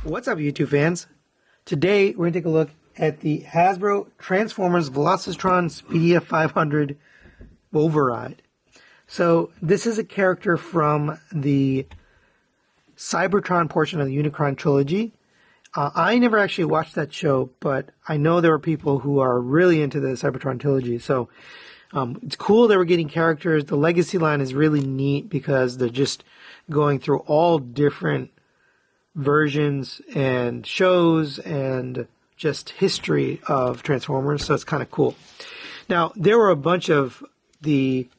What's up, YouTube fans? Today we're going to take a look at the Hasbro Transformers Velocitron Speedia 500 Override. So this is a character from the Cybertron portion of the Unicron trilogy. I never actually watched that show, but I know there are people who are really into the Cybertron trilogy. So it's cool that we're getting characters. The Legacy line is really neat because they're just going through all different versions and shows and just history of Transformers, so it's kind of cool. Now, there were a bunch of the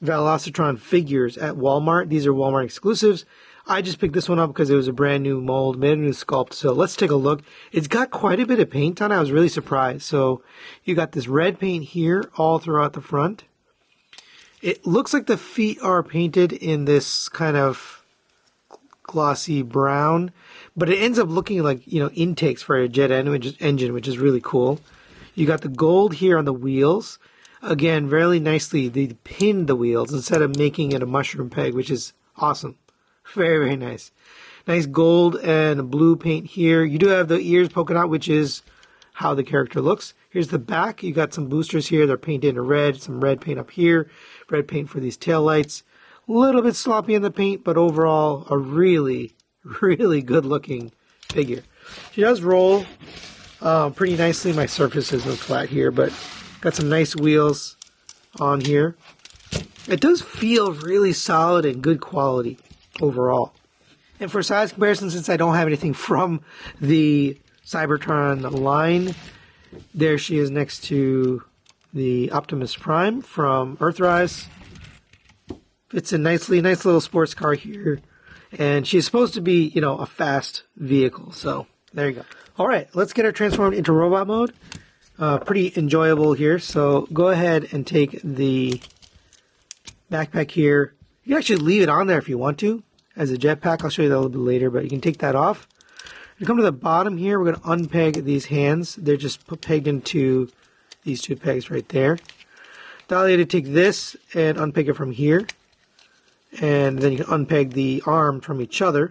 Velocitron figures at Walmart. These are Walmart exclusives. I just picked this one up because it was a brand new mold, made a new sculpt, so let's take a look. It's got quite a bit of paint on it. I was really surprised. So you got this red paint here all throughout the front. It looks like the feet are painted in this kind of glossy brown, but it ends up looking like, you know, intakes for a jet engine, which is really cool. You got the gold here on the wheels. Again, very nicely, they pinned the wheels instead of making it a mushroom peg, which is awesome. Very, very nice. Nice gold and blue paint here. You do have the ears poking out, which is how the character looks. Here's the back. You got some boosters here. They're painted in red. Some red paint up here. Red paint for these tail lights. A little bit sloppy in the paint, but overall a really, really good looking figure. She does roll pretty nicely. My surface isn't flat here, but got some nice wheels on here. It does feel really solid and good quality overall. And for size comparison, since I don't have anything from the Cybertron line, there she is next to the Optimus Prime from Earthrise. Fits in nicely, nice little sports car here. And she's supposed to be, you know, a fast vehicle. So there you go. All right, let's get her transformed into robot mode. Pretty enjoyable here. So go ahead and take the backpack here. You can actually leave it on there if you want to as a jetpack. I'll show you that a little bit later, but you can take that off. You come to the bottom here, we're going to unpeg these hands. They're just pegged into these two pegs right there. Now you to take this and unpeg it from here. And then you can unpeg the arm from each other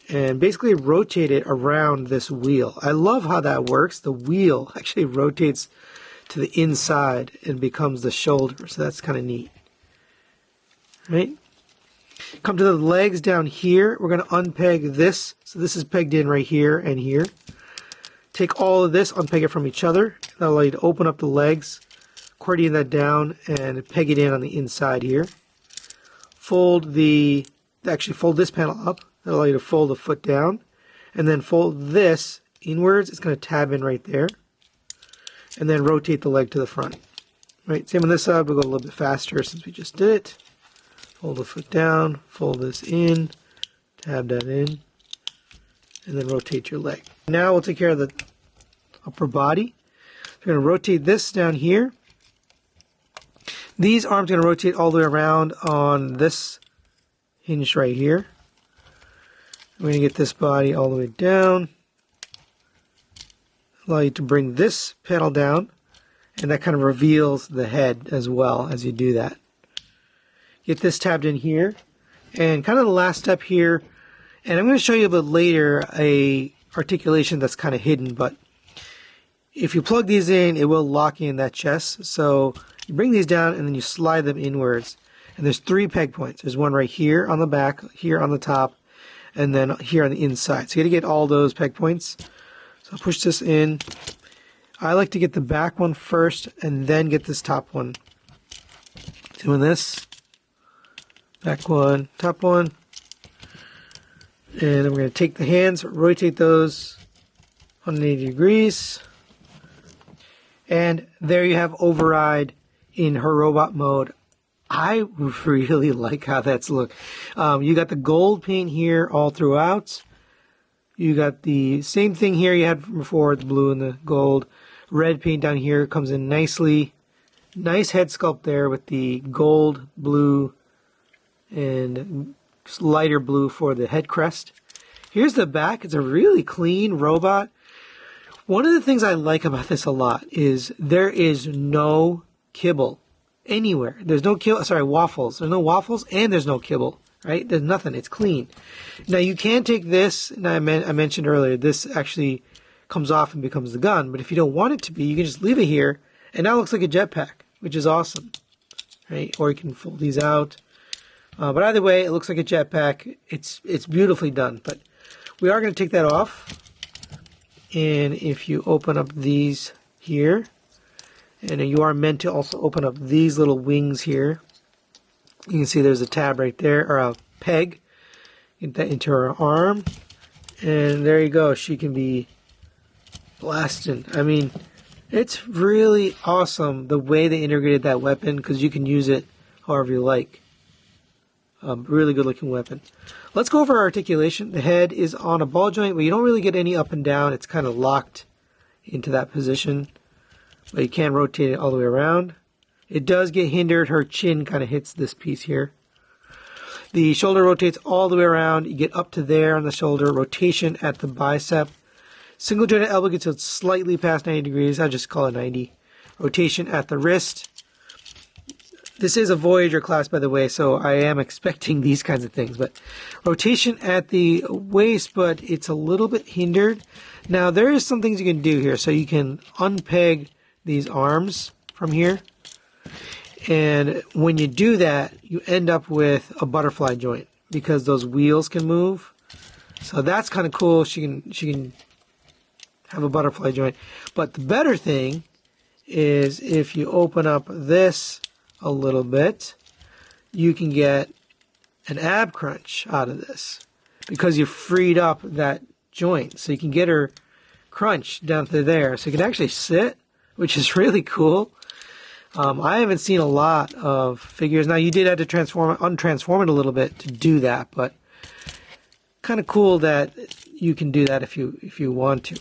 and basically rotate it around this wheel. I love how that works. The wheel actually rotates to the inside and becomes the shoulder, so that's kind of neat. Right? Come to the legs down here. We're going to unpeg this. So this is pegged in right here and here. Take all of this, unpeg it from each other. That'll allow you to open up the legs, accordion that down, and peg it in on the inside here. Fold this panel up. That'll allow you to fold the foot down. And then fold this inwards. It's going to tab in right there. And then rotate the leg to the front. Right, same on this side. We'll go a little bit faster since we just did it. Fold the foot down. Fold this in. Tab that in. And then rotate your leg. Now we'll take care of the upper body. We're going to rotate this down here. These arms are going to rotate all the way around on this hinge right here. We're going to get this body all the way down. Allow you to bring this panel down, and that kind of reveals the head as well as you do that. Get this tabbed in here, and kind of the last step here, and I'm going to show you a bit later a articulation that's kind of hidden, but if you plug these in, it will lock in that chest. So you bring these down and then you slide them inwards. And there's 3 peg points. There's one right here on the back, here on the top, and then here on the inside. So you got to get all those peg points. So I'll push this in. I like to get the back one first and then get this top one. Doing this. Back one, top one. And then we're going to take the hands, rotate those 180 degrees. And there you have Override in her robot mode. I really like how that's look. You got the gold paint here all throughout. You got the same thing here you had from before, the blue and the gold. Red paint down here comes in nicely. Nice head sculpt there with the gold, blue, and lighter blue for the head crest. Here's the back. It's a really clean robot. One of the things I like about this a lot is there is no kibble anywhere. There's no waffles. There's no waffles and there's no kibble. right? There's nothing. It's clean. Now you can take this, and I mentioned earlier, this actually comes off and becomes the gun, but if you don't want it to be, you can just leave it here, and now it looks like a jetpack, which is awesome, right? Or you can fold these out. But either way, it looks like a jetpack. It's beautifully done, but we are going to take that off. And if you open up these here, and you are meant to also open up these little wings here, you can see there's a tab right there, or a peg. Get that into her arm, and there you go. She can be blasting. I mean, it's really awesome the way they integrated that weapon, because you can use it however you like. Really good looking weapon. Let's go over our articulation. The head is on a ball joint, but you don't really get any up and down. It's kind of locked into that position, but you can rotate it all the way around. It does get hindered. Her chin kind of hits this piece here. The shoulder rotates all the way around. You get up to there on the shoulder. Rotation at the bicep. Single jointed elbow gets it slightly past 90 degrees. I'll just call it 90. Rotation at the wrist. This is a Voyager class, by the way, so I am expecting these kinds of things. But rotation at the waist, but it's a little bit hindered. Now, there is some things you can do here. So you can unpeg these arms from here. And when you do that, you end up with a butterfly joint because those wheels can move. So that's kind of cool. She can have a butterfly joint. But the better thing is if you open up this a little bit, you can get an ab crunch out of this because you freed up that joint. So you can get her crunch down to there. So you can actually sit, which is really cool. I haven't seen a lot of figures. Now you did have to untransform it a little bit to do that, but kind of cool that you can do that if you want to.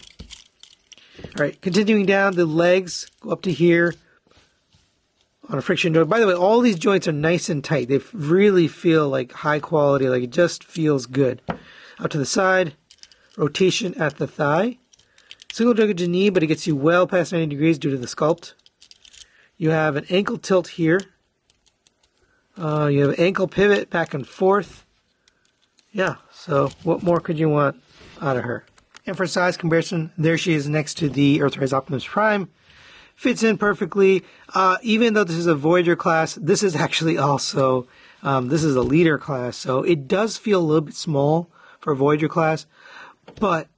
All right, continuing down, the legs go up to here on a friction joint. By the way, all these joints are nice and tight. They really feel like high quality, like it just feels good. Out to the side, rotation at the thigh. Single jointed to knee, but it gets you well past 90 degrees due to the sculpt. You have an ankle tilt here. You have an ankle pivot back and forth. Yeah, so what more could you want out of her? And for size comparison, there she is next to the Earthrise Optimus Prime. Fits in perfectly. Even though this is a Voyager class, this is actually also, this is a leader class. So it does feel a little bit small for a Voyager class, but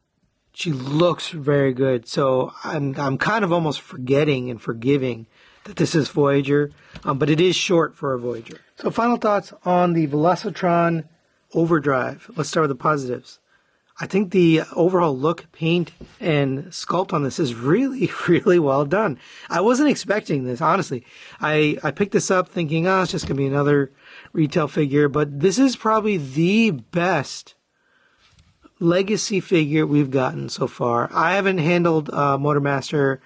she looks very good. So I'm kind of almost forgetting and forgiving that this is Voyager, but it is short for a Voyager. So final thoughts on the Velocitron Overdrive. Let's start with the positives. I think the overall look, paint, and sculpt on this is really, really well done. I wasn't expecting this, honestly. I picked this up thinking, it's just going to be another retail figure, but this is probably the best legacy figure we've gotten so far. I haven't handled Motormaster.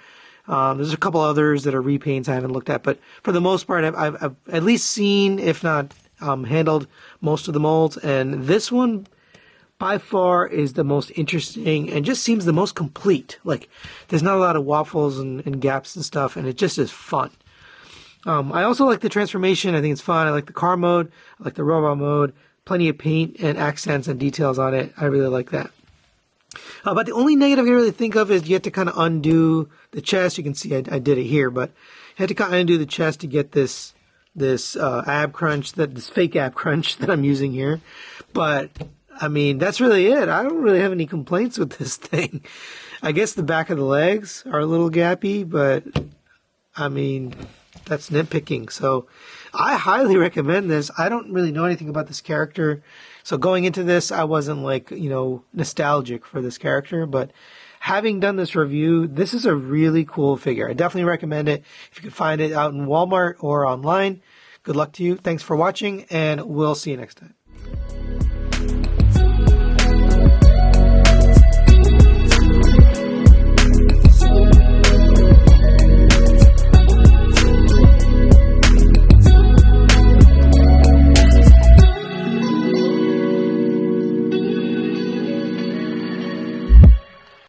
There's a couple others that are repaints I haven't looked at, but for the most part, I've at least seen, if not handled, most of the molds, and this one by far is the most interesting and just seems the most complete. Like, there's not a lot of waffles and gaps and stuff, and it just is fun. I also like the transformation. I think it's fun. I like the car mode. I like the robot mode. Plenty of paint and accents and details on it. I really like that. But the only negative I can really think of is you have to kind of undo the chest. You can see I did it here, but you had to kind of undo the chest to get this ab crunch, this fake ab crunch that I'm using here. But I mean, that's really it. I don't really have any complaints with this thing. I guess the back of the legs are a little gappy, but I mean, that's nitpicking. So I highly recommend this. I don't really know anything about this character. So going into this, I wasn't like, nostalgic for this character, but having done this review, this is a really cool figure. I definitely recommend it. If you can find it out in Walmart or online, good luck to you. Thanks for watching, and we'll see you next time.